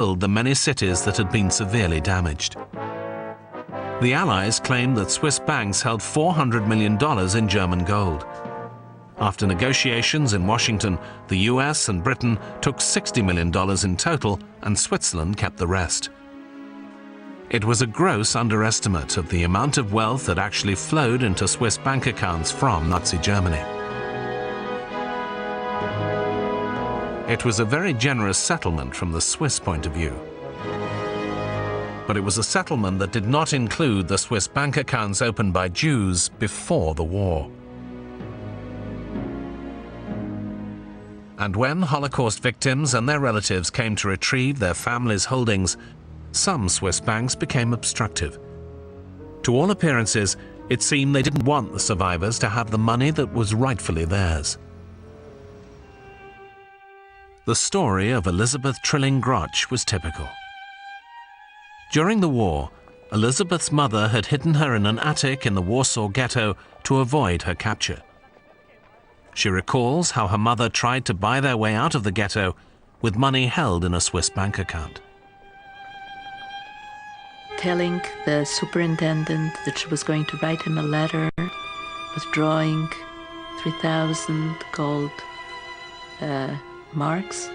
the many cities that had been severely damaged. The Allies claimed that Swiss banks held $400 million in German gold. After negotiations in Washington, the US and Britain took $60 million in total, and Switzerland kept the rest. It was a gross underestimate of the amount of wealth that actually flowed into Swiss bank accounts from Nazi Germany. It was a very generous settlement from the Swiss point of view. But it was a settlement that did not include the Swiss bank accounts opened by Jews before the war. And when Holocaust victims and their relatives came to retrieve their families' holdings, some Swiss banks became obstructive. To all appearances, it seemed they didn't want the survivors to have the money that was rightfully theirs. The story of Elisabeth Trilling-Groch was typical. During the war, Elisabeth's mother had hidden her in an attic in the Warsaw Ghetto to avoid her capture. She recalls how her mother tried to buy their way out of the ghetto with money held in a Swiss bank account. Telling the superintendent that she was going to write him a letter withdrawing 3,000 gold marks.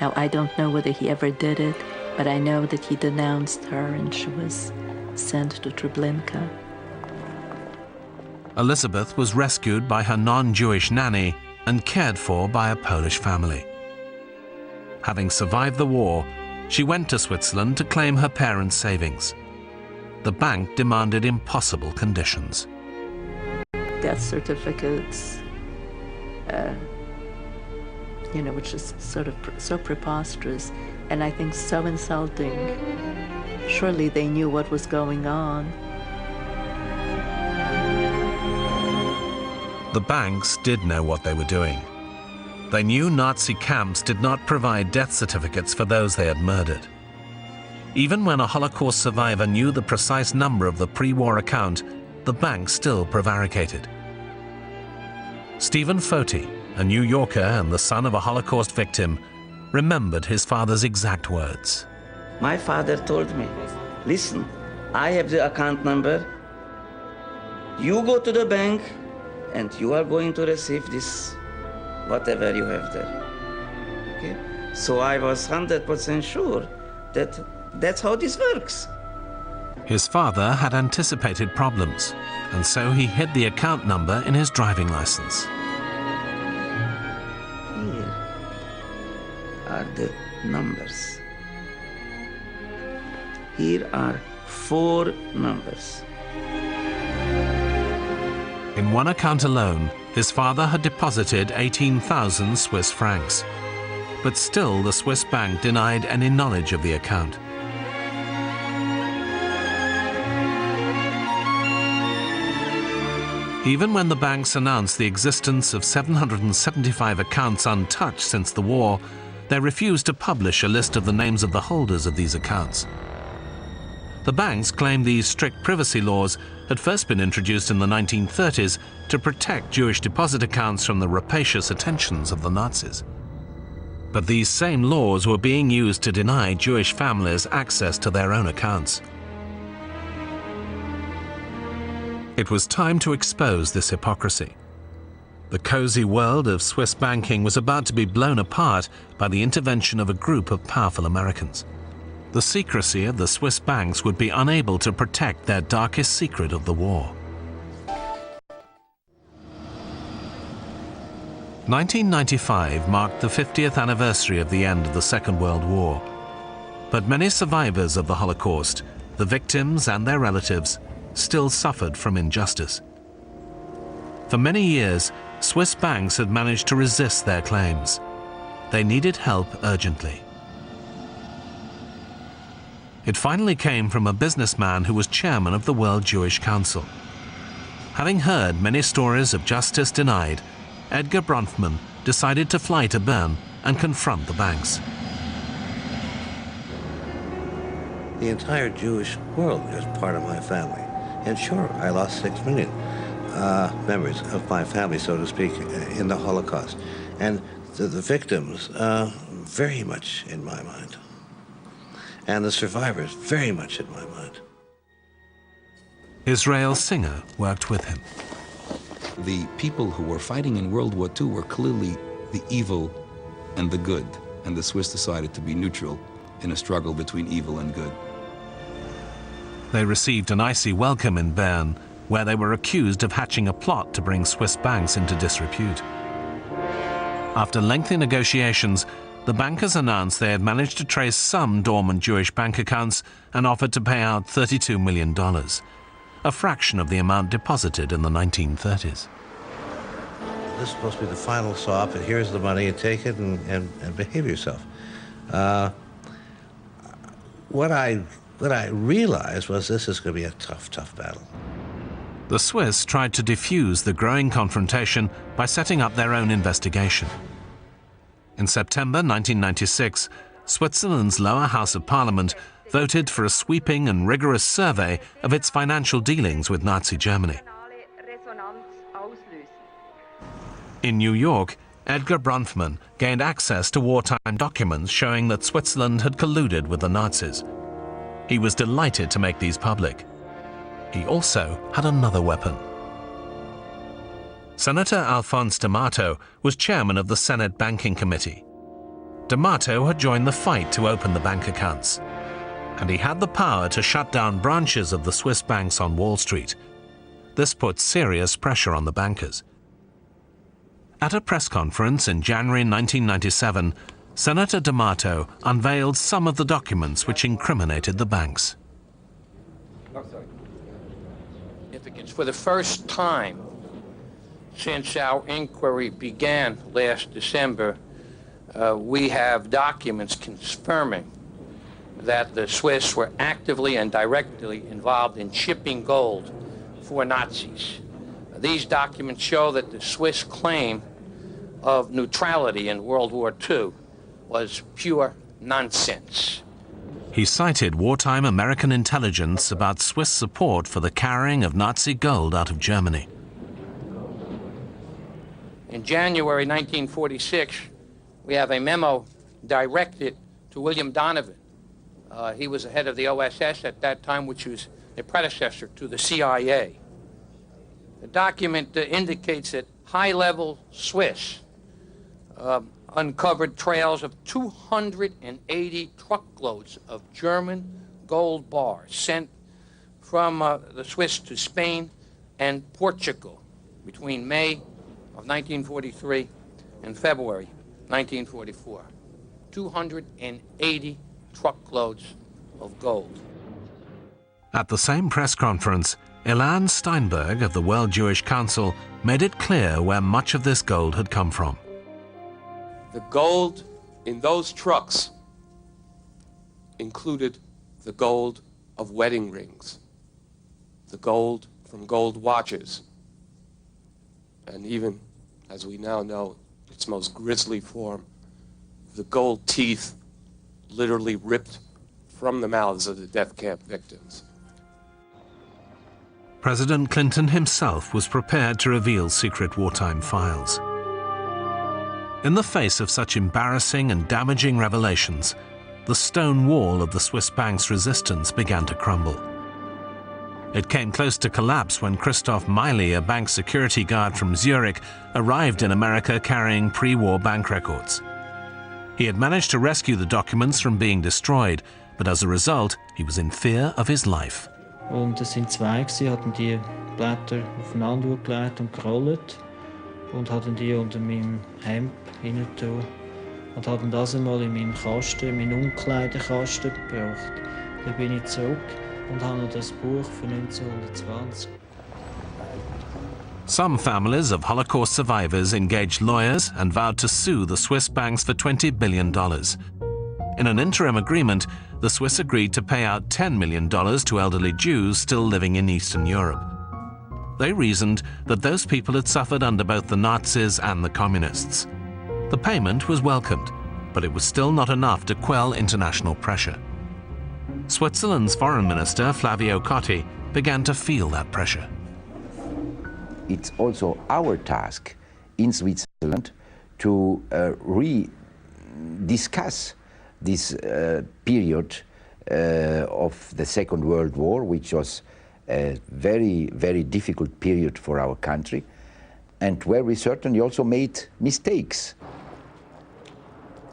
Now, I don't know whether he ever did it, but I know that he denounced her and she was sent to Treblinka. Elisabeth was rescued by her non-Jewish nanny and cared for by a Polish family. Having survived the war, she went to Switzerland to claim her parents' savings. The bank demanded impossible conditions. Death certificates, which is sort of so preposterous, and I think so insulting. Surely they knew what was going on. The banks did know what they were doing. They knew Nazi camps did not provide death certificates for those they had murdered. Even when a Holocaust survivor knew the precise number of the pre-war account, the bank still prevaricated. Stephen Foti, a New Yorker and the son of a Holocaust victim, remembered his father's exact words. My father told me, listen, I have the account number. You go to the bank and you are going to receive this, whatever you have there. Okay? So I was 100% sure that that's how this works. His father had anticipated problems, and so he hid the account number in his driving license. Here are the numbers. Here are 4 numbers. In one account alone, his father had deposited 18,000 Swiss francs. But still, the Swiss bank denied any knowledge of the account. Even when the banks announced the existence of 775 accounts untouched since the war, they refused to publish a list of the names of the holders of these accounts. The banks claimed these strict privacy laws had first been introduced in the 1930s to protect Jewish deposit accounts from the rapacious attentions of the Nazis. But these same laws were being used to deny Jewish families access to their own accounts. It was time to expose this hypocrisy. The cozy world of Swiss banking was about to be blown apart by the intervention of a group of powerful Americans. The secrecy of the Swiss banks would be unable to protect their darkest secret of the war. 1995 marked the 50th anniversary of the end of the Second World War. But many survivors of the Holocaust, the victims and their relatives, still suffered from injustice. For many years, Swiss banks had managed to resist their claims. They needed help urgently. It finally came from a businessman who was chairman of the World Jewish Council. Having heard many stories of justice denied, Edgar Bronfman decided to fly to Bern and confront the banks. The entire Jewish world is part of my family. And sure, I lost 6 million members of my family, so to speak, in the Holocaust. And the victims, very much in my mind. And the survivors very much in my mind. Israel Singer worked with him. The people who were fighting in World War II were clearly the evil and the good, and the Swiss decided to be neutral in a struggle between evil and good. They received an icy welcome in Bern, where they were accused of hatching a plot to bring Swiss banks into disrepute. After lengthy negotiations, the bankers announced they had managed to trace some dormant Jewish bank accounts and offered to pay out $32 million, a fraction of the amount deposited in the 1930s. This is supposed to be the final stop, and here's the money, and take it and behave yourself. What I realized was this is going to be a tough, tough battle. The Swiss tried to defuse the growing confrontation by setting up their own investigation. In September 1996, Switzerland's lower house of parliament voted for a sweeping and rigorous survey of its financial dealings with Nazi Germany. In New York, Edgar Bronfman gained access to wartime documents showing that Switzerland had colluded with the Nazis. He was delighted to make these public. He also had another weapon. Senator Alphonse D'Amato was chairman of the Senate Banking Committee. D'Amato had joined the fight to open the bank accounts, and he had the power to shut down branches of the Swiss banks on Wall Street. This put serious pressure on the bankers. At a press conference in January 1997, Senator D'Amato unveiled some of the documents which incriminated the banks. For the first time since our inquiry began last December, we have documents confirming that the Swiss were actively and directly involved in shipping gold for Nazis. These documents show that the Swiss claim of neutrality in World War II was pure nonsense. He cited wartime American intelligence about Swiss support for the carrying of Nazi gold out of Germany. In January 1946, we have a memo directed to William Donovan. He was the head of the OSS at that time, which was a predecessor to the CIA. The document indicates that high-level Swiss uncovered trails of 280 truckloads of German gold bars sent from the Swiss to Spain and Portugal between May of 1943 and February 1944. 280 truckloads of gold. At the same press conference, Ilan Steinberg of the World Jewish Council made it clear where much of this gold had come from. The gold in those trucks included the gold of wedding rings, the gold from gold watches, and even, as we now know, its most grisly form, the gold teeth literally ripped from the mouths of the death camp victims. President Clinton himself was prepared to reveal secret wartime files. In the face of such embarrassing and damaging revelations, the stone wall of the Swiss bank's resistance began to crumble. It came close to collapse when Christoph Meili, a bank security guard from Zurich, arrived in America carrying pre-war bank records. He had managed to rescue the documents from being destroyed, but as a result, he was in fear of his life. Und es sind zwei, hatten die Blätter aufeinander gelegt und gerollt und hatten die unter meinem Hemd hinein und hatten das einmal in meinen Kasten, in meinen Umkleidekasten gebracht. Dann bin ich zurück und habe noch das Buch von 1920. Some families of Holocaust survivors engaged lawyers and vowed to sue the Swiss banks for $20 billion. In an interim agreement, the Swiss agreed to pay out $10 million to elderly Jews still living in Eastern Europe. They reasoned that those people had suffered under both the Nazis and the communists. The payment was welcomed, but it was still not enough to quell international pressure. Switzerland's foreign minister, Flavio Cotti, began to feel that pressure. It's also our task in Switzerland to discuss this period of the Second World War, which was a very, very difficult period for our country, and where we certainly also made mistakes.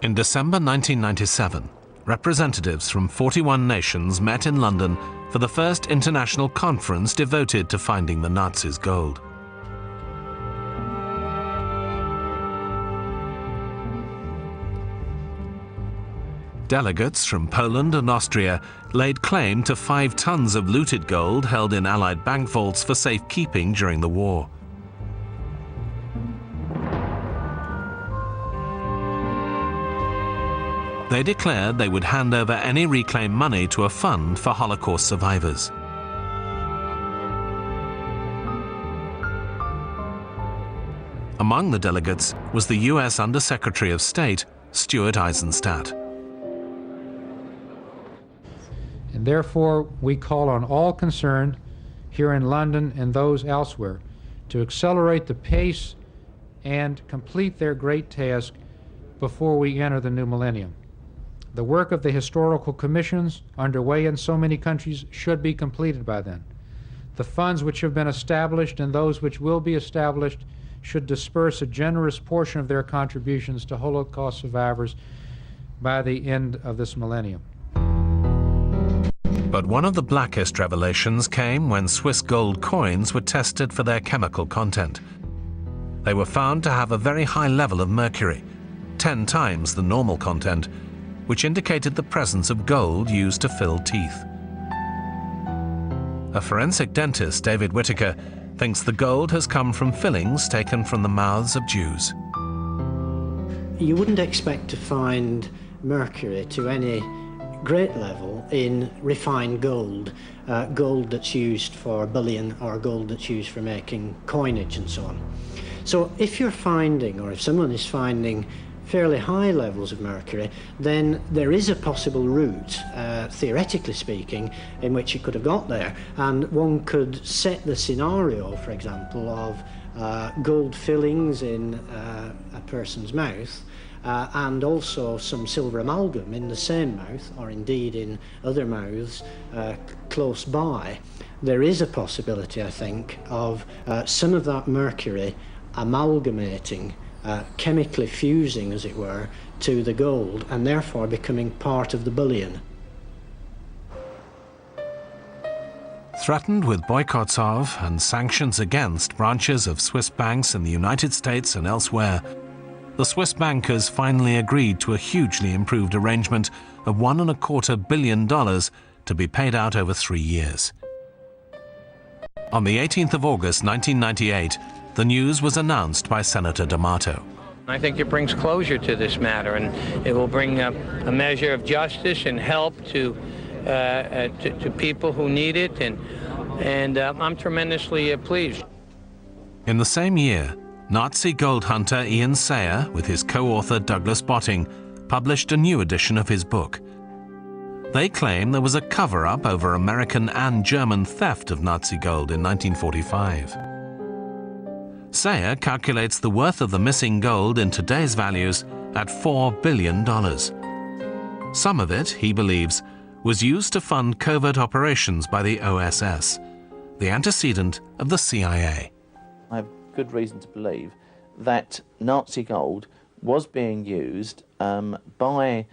In December 1997, representatives from 41 nations met in London for the first international conference devoted to finding the Nazis' gold. Delegates from Poland and Austria laid claim to 5 tons of looted gold held in Allied bank vaults for safekeeping during the war. They declared they would hand over any reclaimed money to a fund for Holocaust survivors. Among the delegates was the US Undersecretary of State, Stuart Eisenstadt. And therefore, we call on all concerned here in London and those elsewhere to accelerate the pace and complete their great task before we enter the new millennium. The work of the historical commissions underway in so many countries should be completed by then. The funds which have been established and those which will be established should disperse a generous portion of their contributions to Holocaust survivors by the end of this millennium. But one of the blackest revelations came when Swiss gold coins were tested for their chemical content. They were found to have a very high level of mercury, 10 times the normal content, which indicated the presence of gold used to fill teeth. A forensic dentist, David Whittaker, thinks the gold has come from fillings taken from the mouths of Jews. You wouldn't expect to find mercury to any great level in refined gold, gold that's used for bullion or gold that's used for making coinage and so on. So if you're finding, or if someone is finding, fairly high levels of mercury, then there is a possible route, theoretically speaking, in which it could have got there. And one could set the scenario, for example, of gold fillings in a person's mouth, and also some silver amalgam in the same mouth, or indeed in other mouths close by. There is a possibility, I think, of some of that mercury amalgamating, chemically fusing, as it were, to the gold, and therefore becoming part of the bullion. Threatened with boycotts of and sanctions against branches of Swiss banks in the United States and elsewhere, the Swiss bankers finally agreed to a hugely improved arrangement of $1.25 billion to be paid out over 3 years. On the 18th of August 1998, the news was announced by Senator D'Amato. I think it brings closure to this matter, and it will bring a measure of justice and help to people who need it, and I'm tremendously pleased. In the same year, Nazi gold hunter Ian Sayer, with his co-author Douglas Botting, published a new edition of his book. They claim there was a cover-up over American and German theft of Nazi gold in 1945. Sayer calculates the worth of the missing gold in today's values at $4 billion. Some of it, he believes, was used to fund covert operations by the OSS, the antecedent of the CIA. I have good reason to believe that Nazi gold was being used by